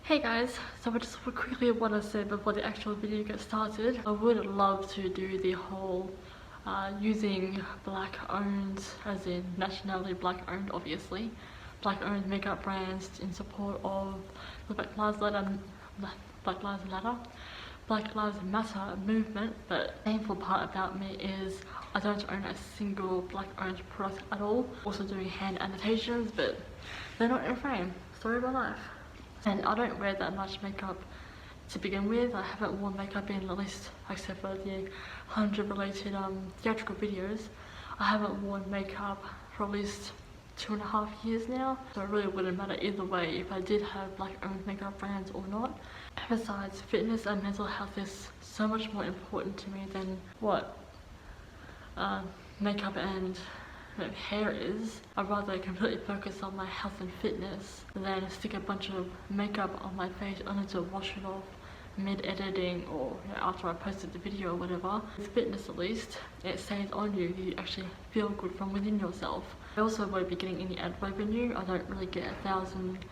Hey guys, so I just quickly want to say before the actual video gets started, I would love to do the whole using black owned, as in nationality black owned obviously, black owned makeup brands in support of the Black Lives Matter movement. But the painful part about me is I don't own a single black owned product at all. Also doing hand annotations, but they're not in frame. Story of my life. And I don't wear that much makeup to begin with. I haven't worn makeup in at least, except for the 100 related theatrical videos, I haven't worn makeup for at least 2.5 years now. So it really wouldn't matter either way if I did have black owned makeup brands or not. Besides, fitness and mental health is so much more important to me than what makeup and hair is. I'd rather completely focus on my health and fitness than stick a bunch of makeup on my face only to wash it off mid-editing or after I posted the video or whatever. With fitness at least, it stays on you. You actually feel good from within yourself. I also won't be getting any ad revenue. I don't really get 1,000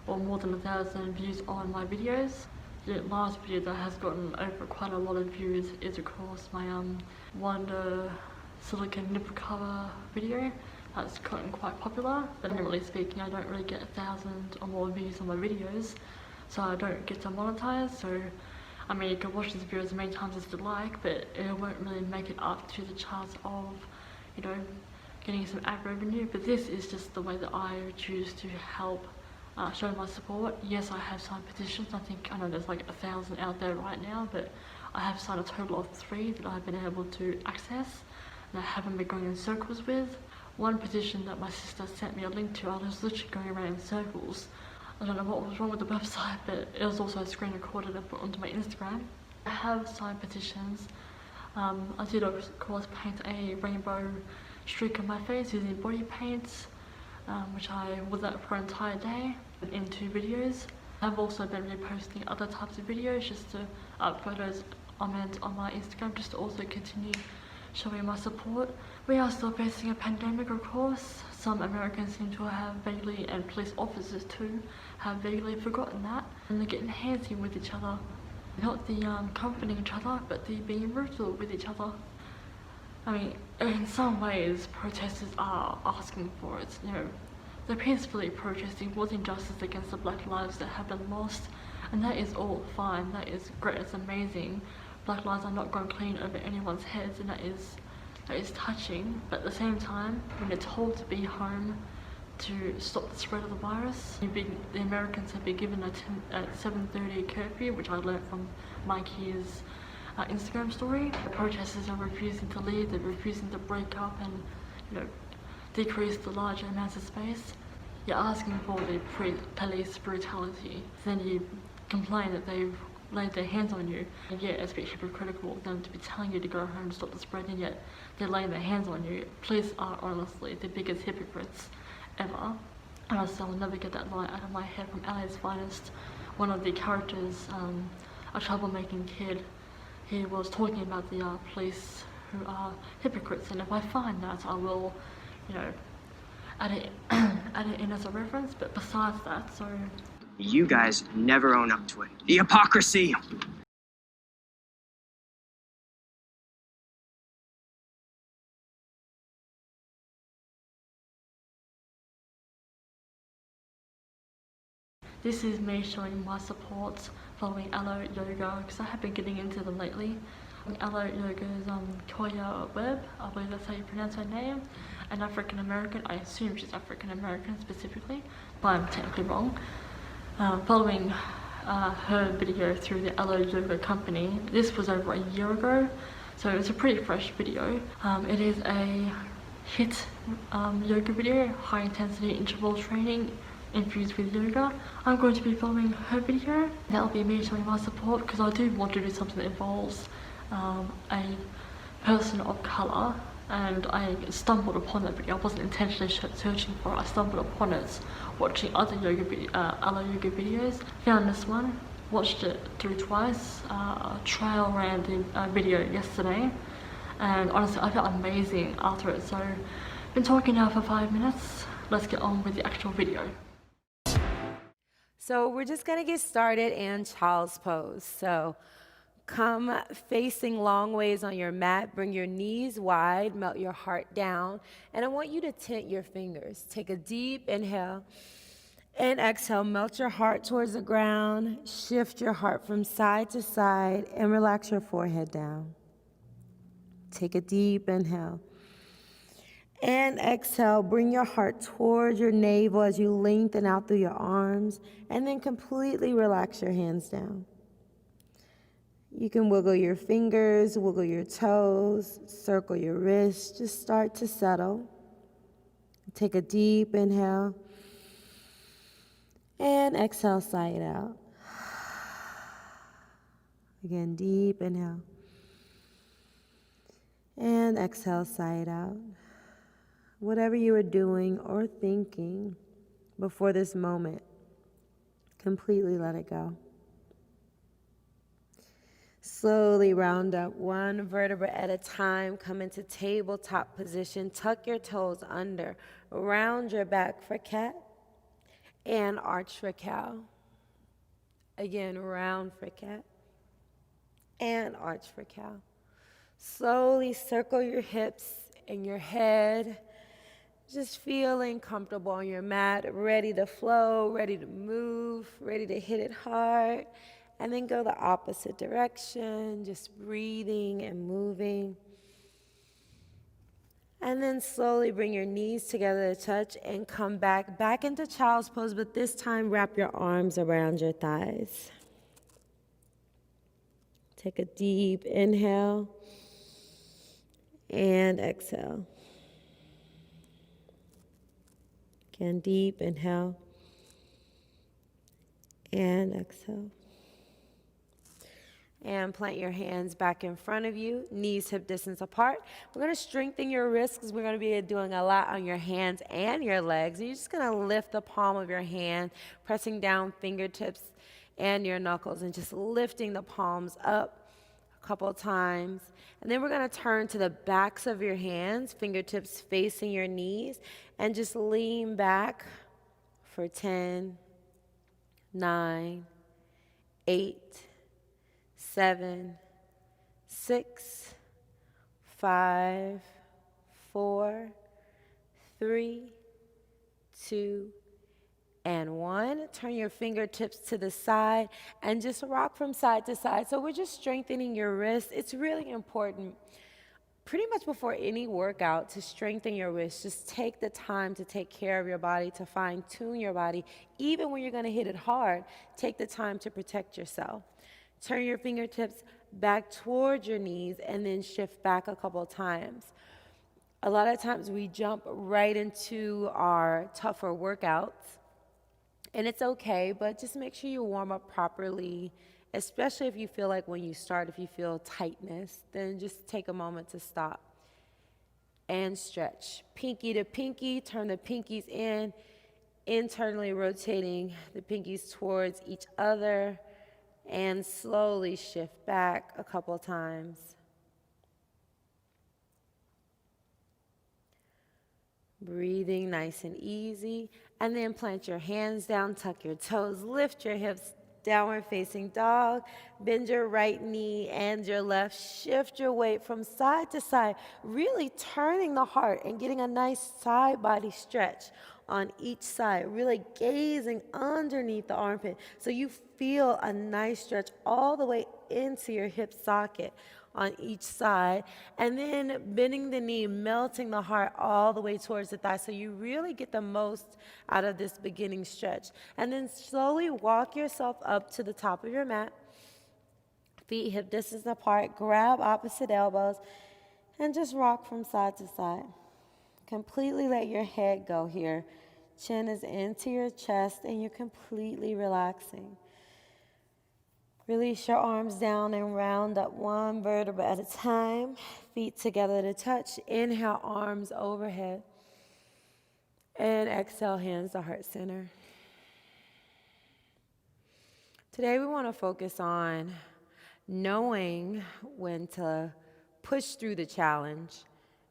or more than 1,000 views on my videos. The last video that has gotten over quite a lot of views is of course my Wonder silicone nipple cover video. That's gotten quite popular, but generally speaking I don't really get 1,000 or more views on my videos, so I don't get to monetize. So I mean, you can watch this video as many times as you like, but it won't really make it up to the charts of, you know, getting some ad revenue. But this is just the way that I choose to help show my support. Yes, I have signed petitions. I know there's like 1,000 out there right now, but I have signed a total of 3 that I've been able to access and I haven't been going in circles with. One petition that my sister sent me a link to, I was literally going around in circles. I don't know what was wrong with the website, but it was also screen recorded and put onto my Instagram. I have signed petitions. I did of course paint a rainbow streak on my face using body paints, which I was at for an entire day in 2 videos. I've also been reposting other types of videos just to photos on my Instagram, just to also continue showing my support. We are still facing a pandemic, of course. Some Americans seem to have vaguely, and police officers too, have vaguely forgotten that, and they're getting handsy with each other. Not the comforting each other, but the being brutal with each other. I mean, in some ways, protesters are asking for it. You know, they're peacefully protesting for injustice against the black lives that have been lost, and that is all fine. That is great. It's amazing. Black lives are not going clean over anyone's heads, and that is touching. But at the same time, when you're told to be home to stop the spread of the virus, the Americans have been given a 7:30 curfew, which I learned from Mikey's Instagram story. The protesters are refusing to leave. They're refusing to break up and, you know, decrease the larger amounts of space. You're asking for the police brutality, then you complain that they've laid their hands on you. And yet it's a bit hypocritical of them to be telling you to go home and stop the spread, and yet they're laying their hands on you. Police are honestly the biggest hypocrites ever, and I still never get that line out of my head from LA's Finest. One of the characters, a troublemaking kid, he was talking about the police who are hypocrites, and if I find that, I will, you know, add it in as a reference. But besides that, so you guys never own up to it. The hypocrisy! this is me showing my support following Aloe Yoga, because I have been getting into them lately. Aloe Yoga's Koya Webb, I believe that's how you pronounce her name, an African American. I assume she's African American specifically, but I'm technically wrong. Following her video through the Aloe Yoga company. This was over a year ago, so it's a pretty fresh video. It is a HIIT yoga video, high intensity interval training infused with yoga. I'm going to be filming her video. That'll be me showing my support, because I do want to do something that involves a person of colour, and I stumbled upon that video. I wasn't intentionally searching for it. I stumbled upon it watching other Aloe Yoga videos. Found this one, watched it through twice, trial ran the video yesterday, and honestly I felt amazing after it. So been talking now for 5 minutes. Let's get on with the actual video. So we're just going to get started in child's pose. So come facing long ways on your mat. Bring your knees wide. Melt your heart down. And I want you to tent your fingers. Take a deep inhale and exhale. Melt your heart towards the ground. Shift your heart from side to side and relax your forehead down. Take a deep inhale. And exhale, bring your heart towards your navel as you lengthen out through your arms, and then completely relax your hands down. You can wiggle your fingers, wiggle your toes, circle your wrists, just start to settle. Take a deep inhale, and exhale, sigh it out. Again, deep inhale, and exhale, sigh it out. Whatever you are doing or thinking before this moment, completely let it go. Slowly round up one vertebra at a time. Come into tabletop position. Tuck your toes under. Round your back for cat and arch for cow. Again, round for cat and arch for cow. Slowly circle your hips and your head. Just feeling comfortable on your mat, ready to flow, ready to move, ready to hit it hard, and then go the opposite direction, just breathing and moving. And then slowly bring your knees together to touch and come back into child's pose, but this time wrap your arms around your thighs. Take a deep inhale and exhale. Again, deep inhale and exhale. And plant your hands back in front of you, knees hip distance apart. We're going to strengthen your wrists because we're going to be doing a lot on your hands and your legs. You're just going to lift the palm of your hand, pressing down fingertips and your knuckles, and just lifting the palms up a couple times. And then we're going to turn to the backs of your hands, fingertips facing your knees, and just lean back for 10, 9, 8, 7, 6, 5, 4, 3, 2, and 1. Turn your fingertips to the side and just rock from side to side. So we're just strengthening your wrists. It's really important, pretty much before any workout, to strengthen your wrists. Just take the time to take care of your body, to fine tune your body. Even when you're going to hit it hard, take the time to protect yourself. Turn your fingertips back towards your knees and then shift back a couple times. A lot of times we jump right into our tougher workouts, and it's okay, but just make sure you warm up properly, especially if you feel like when you start, if you feel tightness, then just take a moment to stop and stretch. Pinky to pinky, turn the pinkies in, internally rotating the pinkies towards each other, and slowly shift back a couple times. Breathing nice and easy. And then plant your hands down, tuck your toes, lift your hips, downward facing dog. Bend your right knee and your left. Shift your weight from side to side, really turning the heart and getting a nice side body stretch on each side, really gazing underneath the armpit so you feel a nice stretch all the way into your hip socket on each side, and then bending the knee, melting the heart all the way towards the thigh so you really get the most out of this beginning stretch. And then slowly walk yourself up to the top of your mat, feet hip distance apart, grab opposite elbows, and just rock from side to side. Completely let your head go here. Chin is into your chest and you're completely relaxing. Release your arms down and round up one vertebra at a time. Feet together to touch. Inhale, arms overhead. And exhale, hands to heart center. Today we want to focus on knowing when to push through the challenge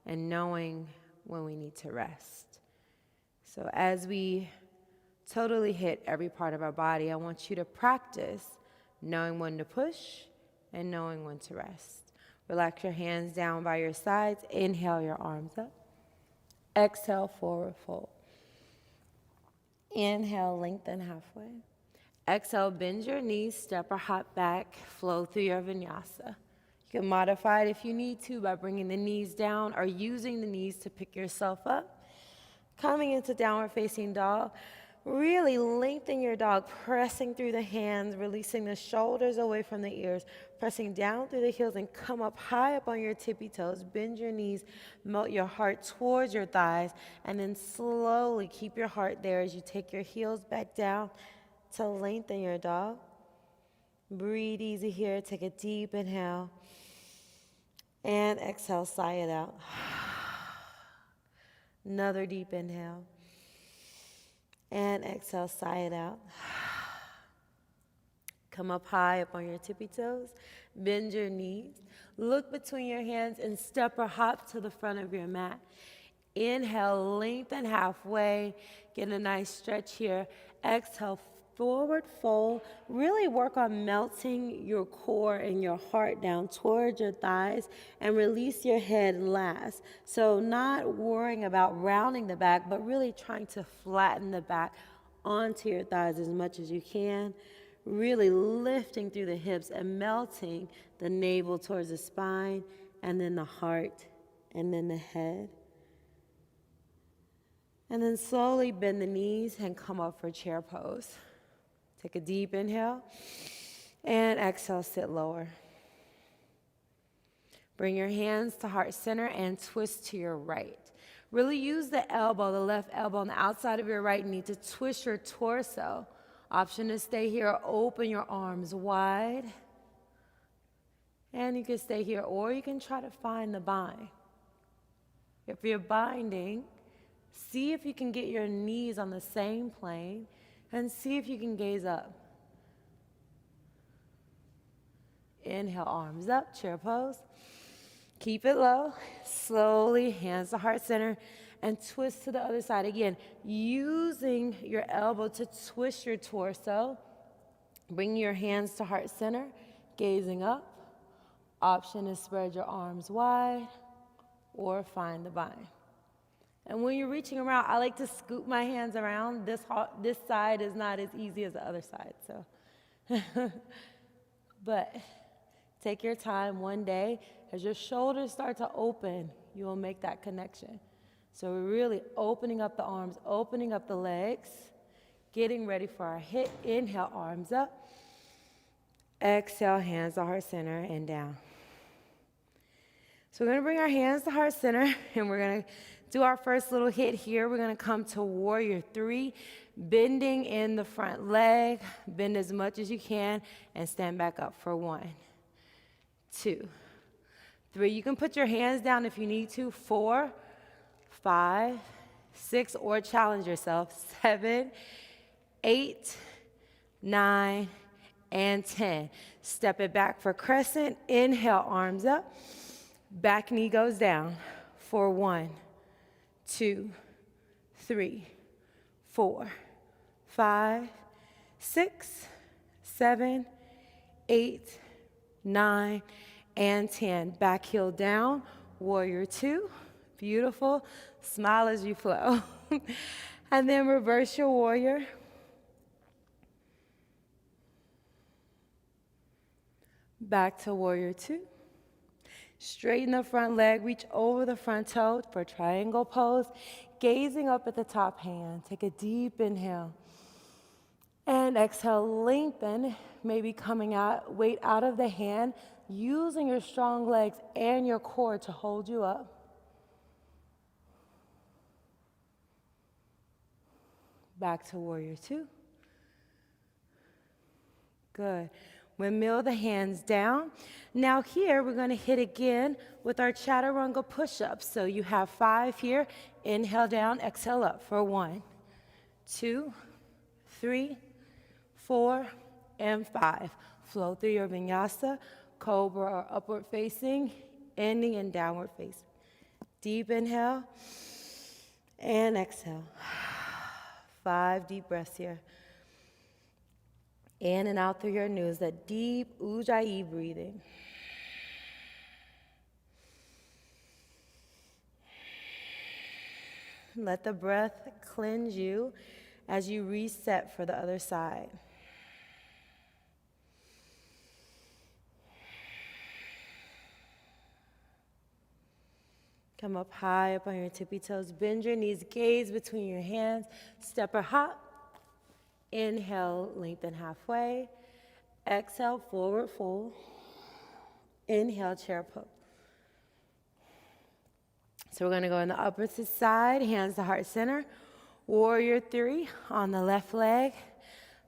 and knowing when we need to rest. So as we totally hit every part of our body. I want you to practice knowing when to push and knowing when to rest. Relax your hands down by your sides. Inhale your arms up. Exhale, forward fold. Inhale, lengthen halfway. Exhale, bend your knees, step or hop back, flow through your vinyasa. You can modify it if you need to by bringing the knees down or using the knees to pick yourself up. Coming into downward facing dog, really lengthen your dog, pressing through the hands, releasing the shoulders away from the ears, pressing down through the heels and come up high up on your tippy toes. Bend your knees, melt your heart towards your thighs, and then slowly keep your heart there as you take your heels back down to lengthen your dog. Breathe easy here. Take a deep inhale and exhale, sigh it out. Another deep inhale and exhale, sigh it out. Come up high up on your tippy toes. Bend your knees. Look between your hands and step or hop to the front of your mat. Inhale, lengthen halfway. Get a nice stretch here. Exhale, forward fold. Really work on melting your core and your heart down towards your thighs and release your head last. So not worrying about rounding the back, but really trying to flatten the back onto your thighs as much as you can. Really lifting through the hips and melting the navel towards the spine, and then the heart, and then the head. And then slowly bend the knees and come up for chair pose. Take a deep inhale and exhale, sit lower. Bring your hands to heart center and twist to your right. Really use the elbow, the left elbow on the outside of your right knee to twist your torso. Option to stay here, open your arms wide. And you can stay here, or you can try to find the bind. If you're binding, see if you can get your knees on the same plane and see if you can gaze up. Inhale, arms up, chair pose. Keep it low. Slowly, hands to heart center, and twist to the other side. Again, using your elbow to twist your torso. Bring your hands to heart center, gazing up. Option is spread your arms wide or find the bind. And when you're reaching around, I like to scoop my hands around. This side is not as easy as the other side, so. But take your time one day. As your shoulders start to open, you will make that connection. So we're really opening up the arms, opening up the legs, getting ready for our hit. Inhale, arms up. Exhale, hands to heart center and down. So we're going to bring our hands to heart center, and we're going to do our first little hit here. We're going to come to warrior 3, bending in the front leg. Bend as much as you can and stand back up for 1, 2, 3. You can put your hands down if you need to. 4, 5, 6, or challenge yourself. 7, 8, 9, and 10. Step it back for crescent. Inhale, arms up. Back knee goes down for 1, 2, 3, 4, 5, 6, 7, 8, 9, and 10. Back heel down, warrior 2. Beautiful. Smile as you flow. And then reverse your warrior. Back to warrior 2. Straighten the front leg, reach over the front toe for triangle pose, gazing up at the top hand. Take a deep inhale. And exhale, lengthen, maybe coming out, weight out of the hand, using your strong legs and your core to hold you up. Back to warrior 2. Good. Windmill the hands down. Now here, we're going to hit again with our chaturanga push-ups. So you have 5 here. Inhale down, exhale up for 1, 2, 3, 4, and 5. Flow through your vinyasa, cobra or upward facing, ending in downward facing. Deep inhale and exhale. 5 deep breaths here. In and out through your nose, that deep ujjayi breathing. Let the breath cleanse you as you reset for the other side. Come up high up on your tippy toes. Bend your knees, gaze between your hands. Step or hop. Inhale, lengthen halfway. Exhale, forward fold. Inhale, chair pose. So we're going to go on the opposite side, hands to heart center. Warrior 3 on the left leg.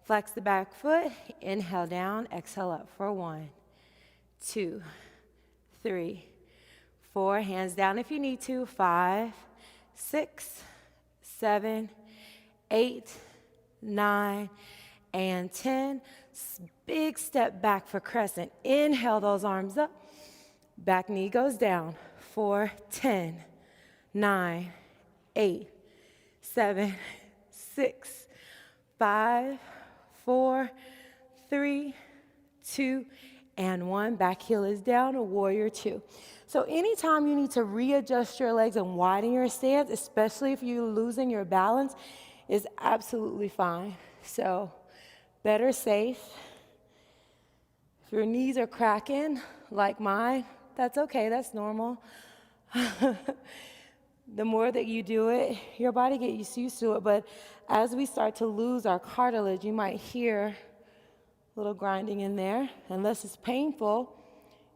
Flex the back foot. Inhale down, exhale up for 1, 2, 3, 4. Hands down if you need to. 5, 6, 7, 8, 9, and 10. Big step back for crescent. Inhale those arms up. Back knee goes down. 4, 10, 9, 8, 7, 6, 5, 4, 3, 2, and 1. Back heel is down, a warrior 2. So anytime you need to readjust your legs and widen your stance, especially if you're losing your balance, is absolutely fine. So better safe. If your knees are cracking like mine, that's okay, that's normal. The more that you do it, your body gets used to it. But as we start to lose our cartilage, you might hear a little grinding in there. Unless it's painful,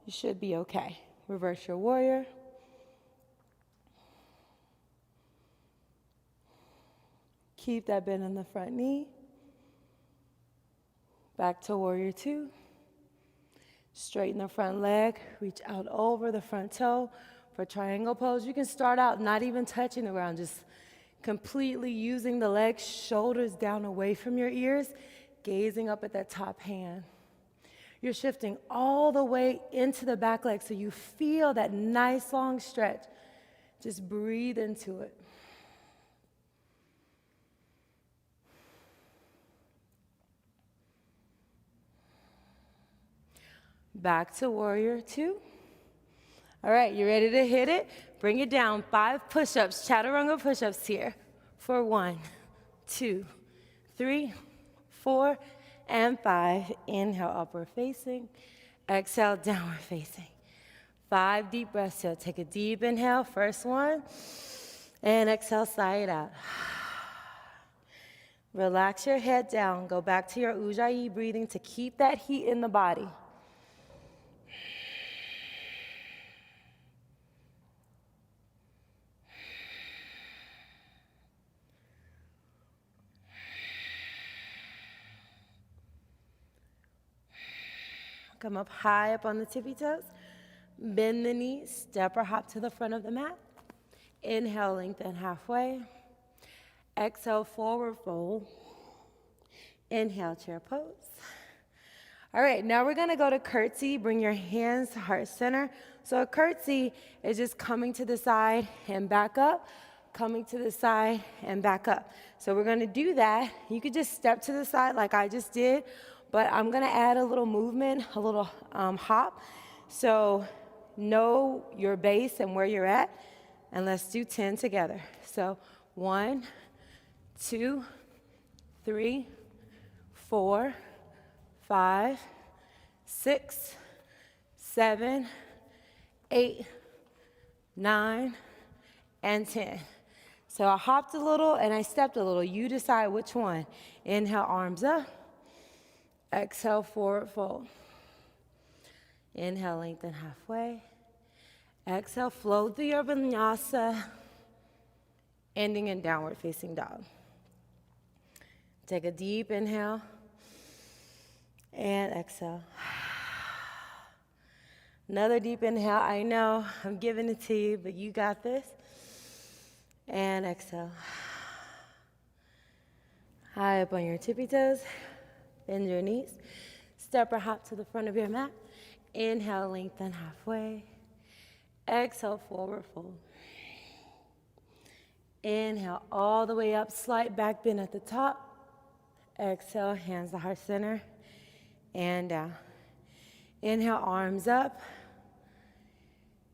you should be okay. Reverse your warrior. Keep that bend in the front knee. Back to warrior 2. Straighten the front leg. Reach out over the front toe. For triangle pose, you can start out not even touching the ground, just completely using the legs, shoulders down away from your ears, gazing up at that top hand. You're shifting all the way into the back leg so you feel that nice long stretch. Just breathe into it. Back to warrior 2. All right, you ready to hit it? Bring it down. 5 push-ups, chaturanga push-ups here. For 1, 2, 3, 4, and 5. Inhale, upward facing. Exhale, downward facing. 5 deep breaths here. Take a deep inhale, first one. And exhale, sigh it out. Relax your head down. Go back to your ujjayi breathing to keep that heat in the body. Come up high up on the tippy toes. Bend the knees, step or hop to the front of the mat. Inhale, lengthen halfway. Exhale, forward fold. Inhale, chair pose. All right, now we're gonna go to curtsy. Bring your hands to heart center. So a curtsy is just coming to the side and back up, coming to the side and back up. So we're gonna do that. You could just step to the side like I just did, but I'm gonna add a little movement, a little hop. So know your base and where you're at, and let's do 10 together. So 1, 2, 3, 4, 5, 6, 7, 8, 9, and 10. So I hopped a little and I stepped a little. You decide which one. Inhale, arms up. Exhale, forward fold. Inhale, lengthen halfway. Exhale, flow through your vinyasa, ending in downward facing dog. Take a deep inhale and exhale. Another deep inhale. I know I'm giving it to you, but you got this. And exhale. High up on your tippy toes. Bend your knees. Step or hop to the front of your mat. Inhale, lengthen halfway. Exhale, forward fold. Inhale all the way up, slight back bend at the top. Exhale, hands to heart center and down. Inhale, arms up.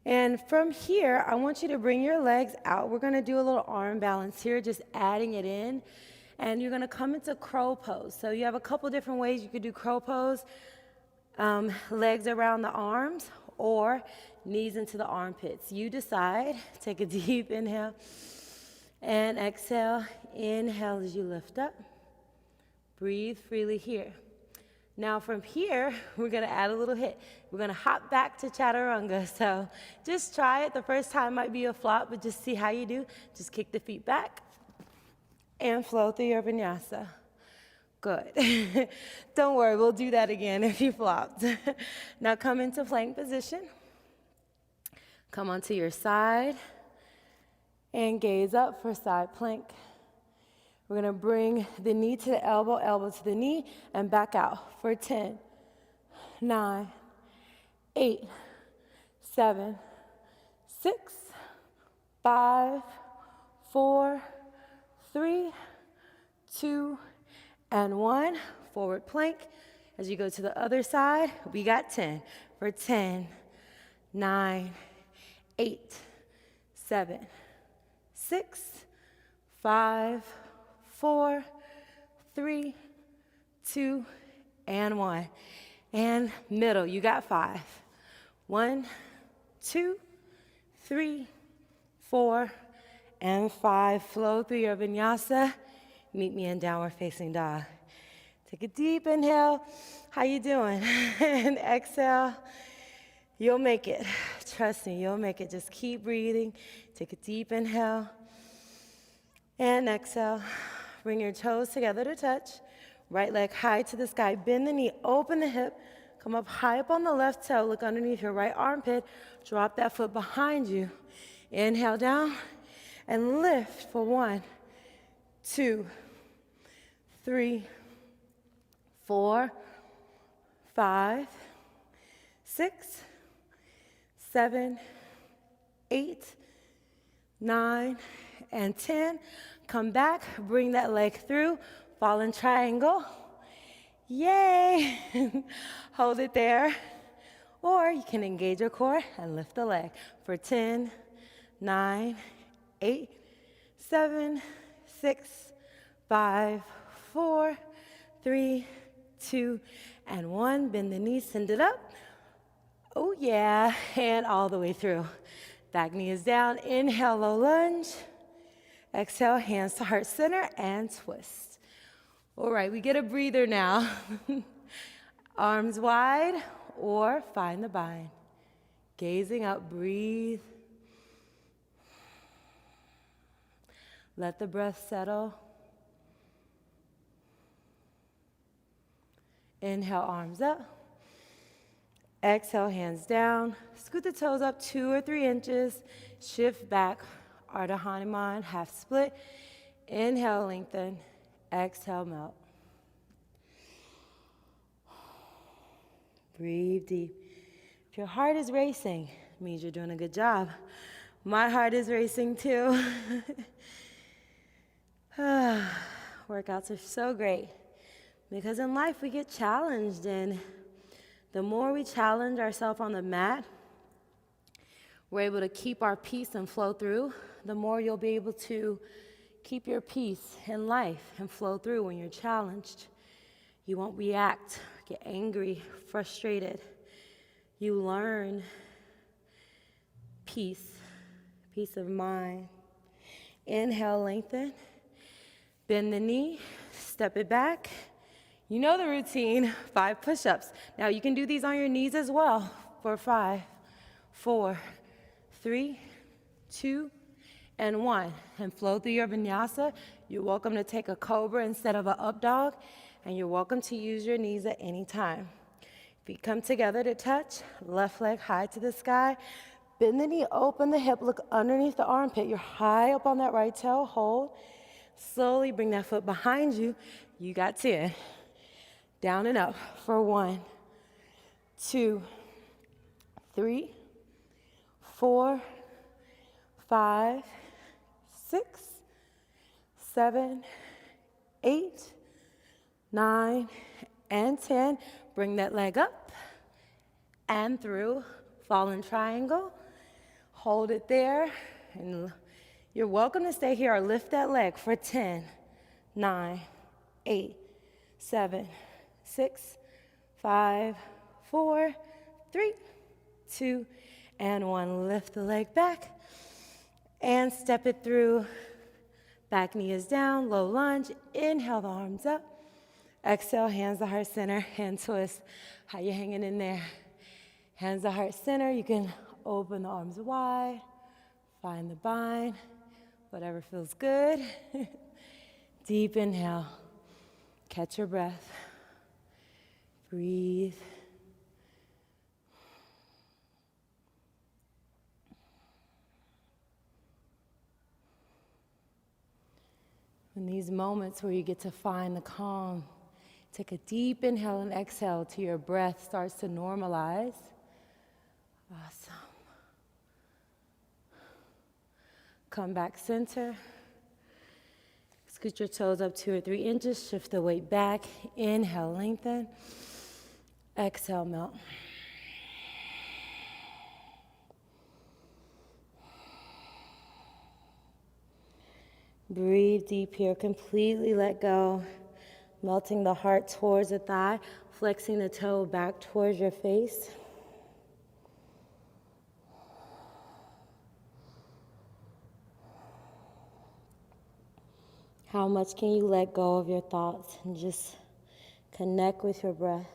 And from here, I want you to bring your legs out. We're gonna do a little arm balance here, just adding it in. And you're gonna come into crow pose. So you have a couple different ways you could do crow pose. Legs around the arms or knees into the armpits. You decide. Take a deep inhale and exhale. Inhale as you lift up. Breathe freely here. Now from here, we're gonna add a little hit. We're gonna hop back to chaturanga. So just try it. The first time might be a flop, but just see how you do. Just kick the feet back and flow through your vinyasa. Good. Don't worry, we'll do that again if you flopped. Now come into plank position. Come onto your side and gaze up for side plank. We're gonna bring the knee to the elbow, elbow to the knee, and back out for 10, 9, 8, 7, 6, 5, 4, 3, 2, and 1. Forward plank. As you go to the other side, we got 10. For 10, 9, 8, 7, 6, 5, 4, 3, 2, and 1. And middle, you got 5. 1, 2, 3, 4, and 5. Flow through your vinyasa. Meet me in downward facing dog. Take a deep inhale. How you doing? And exhale. You'll make it. Trust me, you'll make it. Just keep breathing. Take a deep inhale. And exhale. Bring your toes together to touch. Right leg high to the sky. Bend the knee, open the hip. Come up high up on the left toe. Look underneath your right armpit. Drop that foot behind you. Inhale down and lift for 1, 2, 3, 4, 5, 6, 7, 8, 9, and 10. Come back, bring that leg through, fallen triangle. Yay! Hold it there. Or you can engage your core and lift the leg for 10, 9, 8, 7, 6, 5, 4, 3, 2, and 1. Bend the knees, send it up. Oh yeah, and all the way through. Back knee is down. Inhale, low lunge. Exhale, hands to heart center and twist. All right, we get a breather now. Arms wide or find the bind. Gazing up, breathe. Let the breath settle. Inhale, arms up. Exhale, hands down. Scoot the toes up 2 or 3 inches. Shift back, Ardha Hanuman, half split. Inhale, lengthen. Exhale, melt. Breathe deep. If your heart is racing, it means you're doing a good job. My heart is racing too. Workouts are so great because in life we get challenged, and the more we challenge ourselves on the mat, we're able to keep our peace and flow through. The more you'll be able to keep your peace in life and flow through when you're challenged. You won't react, get angry, frustrated. You learn peace, peace of mind. Inhale, lengthen. Bend the knee, step it back. You know the routine, 5 push-ups. Now you can do these on your knees as well for 5, 4, 3, 2, and 1. And flow through your vinyasa. You're welcome to take a cobra instead of an up dog, and you're welcome to use your knees at any time. Feet come together to touch, left leg high to the sky. Bend the knee, open the hip, look underneath the armpit. You're high up on that right toe, hold. Slowly bring that foot behind you. You got 10. Down and up for 1, 2, 3, 4, 5, 6, 7, 8, 9, and 10. Bring that leg up and through. Fallen triangle. Hold it there. And you're welcome to stay here or lift that leg for 10, 9, 8, 7, 6, 5, 4, 3, 2, and 1. Lift the leg back and step it through. Back knee is down, low lunge. Inhale, the arms up. Exhale, hands to heart center, hand twist. How you hanging in there? Hands to heart center. You can open the arms wide, find the bind, whatever feels good. Deep inhale. Catch your breath. Breathe. In these moments where you get to find the calm, take a deep inhale and exhale till your breath starts to normalize. Awesome. Come back center. Scoot your toes up 2 or 3 inches. Shift the weight back. Inhale, lengthen. Exhale, melt. Breathe deep here. Completely let go. Melting the heart towards the thigh. Flexing the toe back towards your face. How much can you let go of your thoughts and just connect with your breath?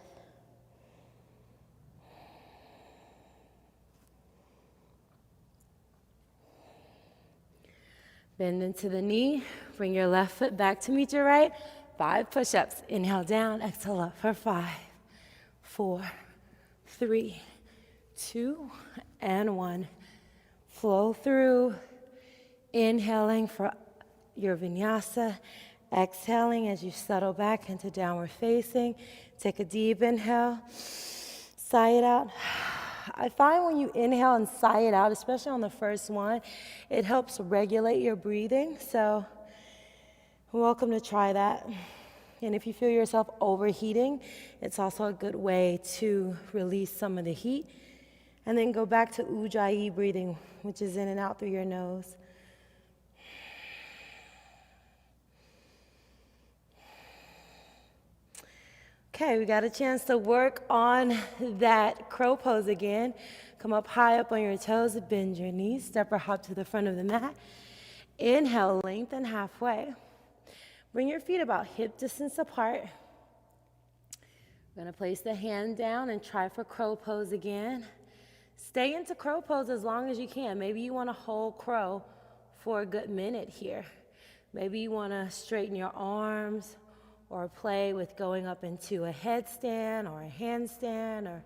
Bend into the knee. Bring your left foot back to meet your right. 5 push-ups. Inhale down, exhale up for 5, 4, 3, 2, and 1. Flow through. Inhaling for your vinyasa. Exhaling as you settle back into downward facing. Take a deep inhale. Sigh it out. I find when you inhale and sigh it out, especially on the first one, it helps regulate your breathing. So welcome to try that. And if you feel yourself overheating, it's also a good way to release some of the heat. And then go back to Ujjayi breathing, which is in and out through your nose. Okay, we got a chance to work on that crow pose again. Come up high up on your toes, bend your knees, step or hop to the front of the mat. Inhale, lengthen halfway. Bring your feet about hip distance apart. We're gonna place the hand down and try for crow pose again. Stay into crow pose as long as you can. Maybe you wanna hold crow for a good minute here. Maybe you wanna straighten your arms, or play with going up into a headstand or a handstand or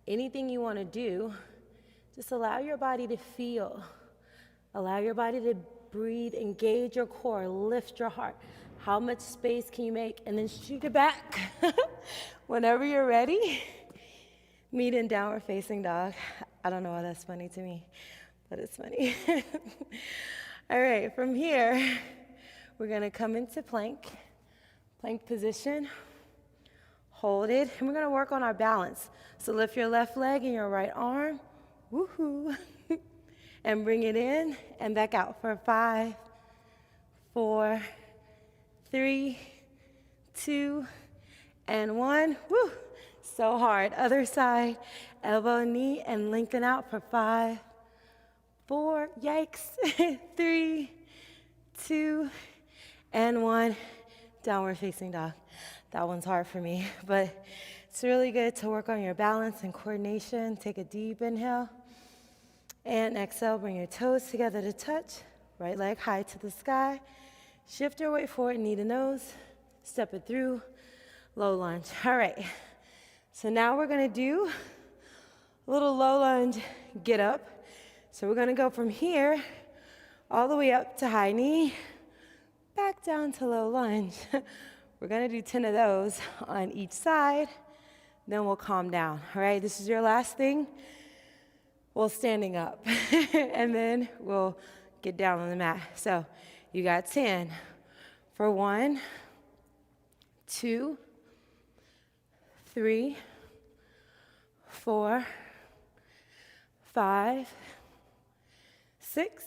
anything you want to do. Just allow your body to feel. Allow your body to breathe, engage your core, lift your heart. How much space can you make? And then shoot it back. Whenever you're ready, meet in downward facing dog. I don't know why that's funny to me, but it's funny. All right, from here, we're gonna come into plank. Plank position, hold it, and we're gonna work on our balance. So lift your left leg and your right arm, woohoo, and bring it in and back out for 5, 4, 3, 2, and 1, woo, so hard. Other side, elbow, knee, and lengthen out for 5, 4, yikes, 3, 2, and 1. Downward facing dog. That one's hard for me, but it's really good to work on your balance and coordination. Take a deep inhale and exhale. Bring your toes together to touch. Right leg high to the sky. Shift your weight forward, knee to nose. Step it through. Low lunge. All right. So now we're going to do a little low lunge get up. So we're going to go from here all the way up to high knee. Back down to low lunge. We're gonna do 10 of those on each side, then we'll calm down, all right? This is your last thing. We'll standing up, and then we'll get down on the mat. So you got 10, for 1, 2, 3, 4, 5, 6,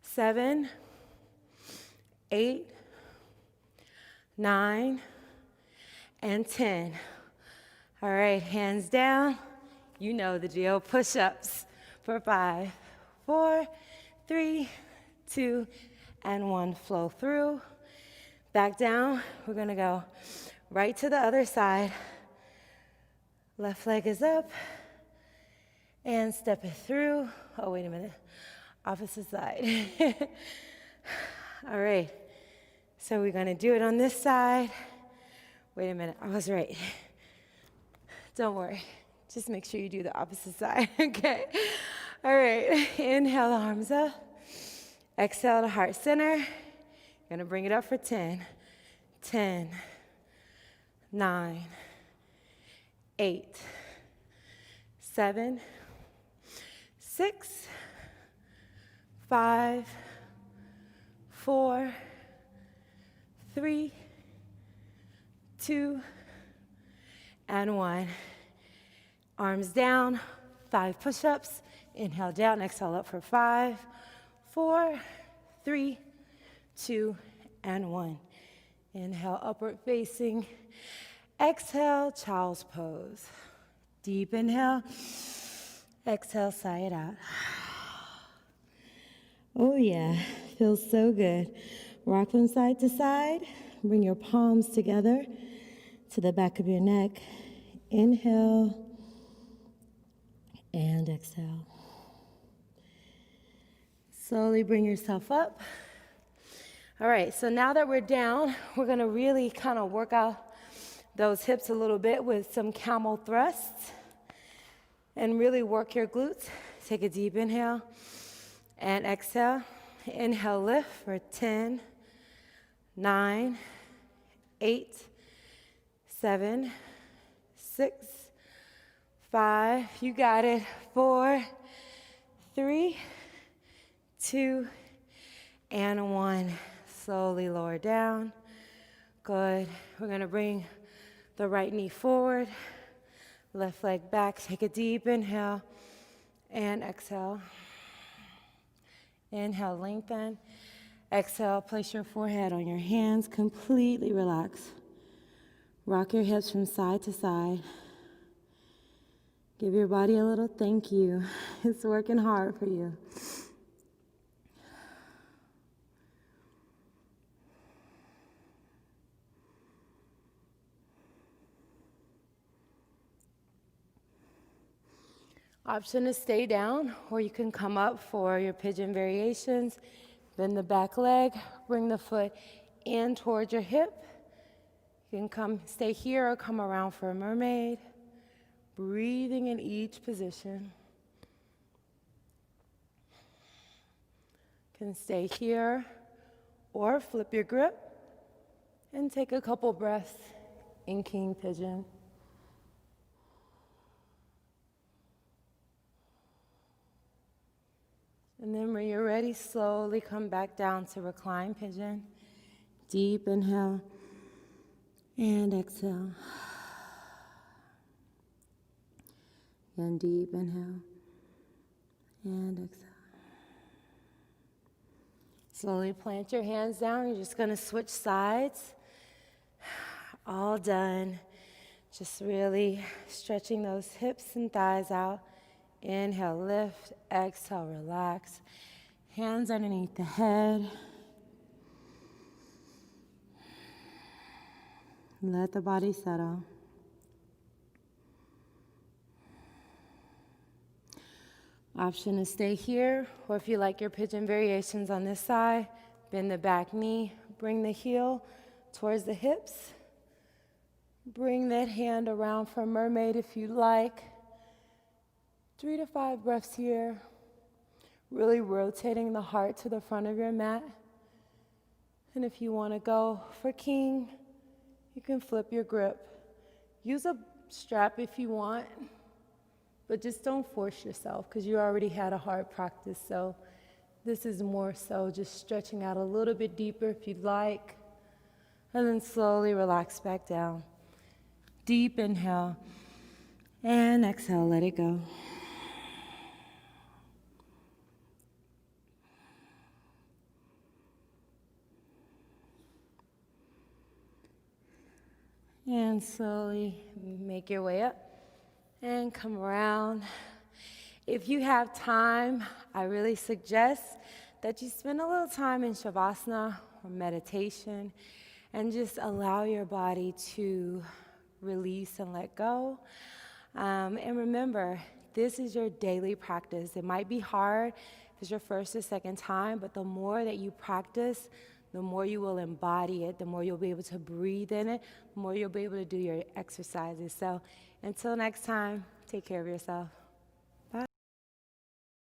7, 8, 9, and 10. All right, hands down. You know the drill. Push-ups for 5, 4, 3, 2, and 1. Flow through. Back down. We're gonna go right to the other side. Left leg is up. And step it through. Oh, wait a minute. Opposite side. All right. So we're gonna do it on this side. Wait a minute. I was right. Don't worry. Just make sure you do the opposite side. Okay. All right. Inhale, arms up. Exhale to heart center. Gonna bring it up for 10. 10, 9, 8, 7, 6, 5, 4, 3, 2, and 1. Arms down, 5 push-ups. Inhale down, exhale up for 5, 4, 3, 2, and 1. Inhale, upward facing. Exhale, child's pose. Deep inhale. Exhale, sigh it out. Oh yeah, feels so good. Rock from side to side. Bring your palms together to the back of your neck. Inhale and exhale. Slowly bring yourself up. All right, so now that we're down, we're gonna really kind of work out those hips a little bit with some camel thrusts and really work your glutes. Take a deep inhale and exhale. Inhale, lift for 10, 9, 8, 7, 6, 5, you got it, 4, 3, 2, and 1. Slowly lower down. Good. We're gonna bring the right knee forward, left leg back. Take a deep inhale and exhale. Inhale, lengthen. Exhale, place your forehead on your hands, completely relax. Rock your hips from side to side. Give your body a little thank you. It's working hard for you. Option to stay down, or you can come up for your pigeon variations. Bend the back leg, bring the foot in towards your hip. You can come, stay here or come around for a mermaid. Breathing in each position. You can stay here or flip your grip and take a couple breaths in king pigeon. And then when you're ready, slowly come back down to recline pigeon. Deep inhale and exhale. And deep inhale and exhale. Slowly plant your hands down. You're just gonna switch sides. All done. Just really stretching those hips and thighs out. Inhale, lift. Exhale, relax. Hands underneath the head. Let the body settle. Option to stay here, or if you like your pigeon variations on this side, bend the back knee, bring the heel towards the hips. Bring that hand around for mermaid if you like. 3 to 5 breaths here. Really rotating the heart to the front of your mat. And if you want to go for king, you can flip your grip. Use a strap if you want, but just don't force yourself because you already had a hard practice. So This is more so just stretching out a little bit deeper if you'd like. And then slowly relax back down. Deep inhale. And exhale, let it go. And slowly make your way up and come around. If you have time, I really suggest that you spend a little time in Shavasana or meditation and just allow your body to release and let go. And remember, this is your daily practice. It might be hard if it's your first or second time, but the more that you practice, the more you will embody it, the more you'll be able to breathe in it, the more you'll be able to do your exercises. So until next time, take care of yourself.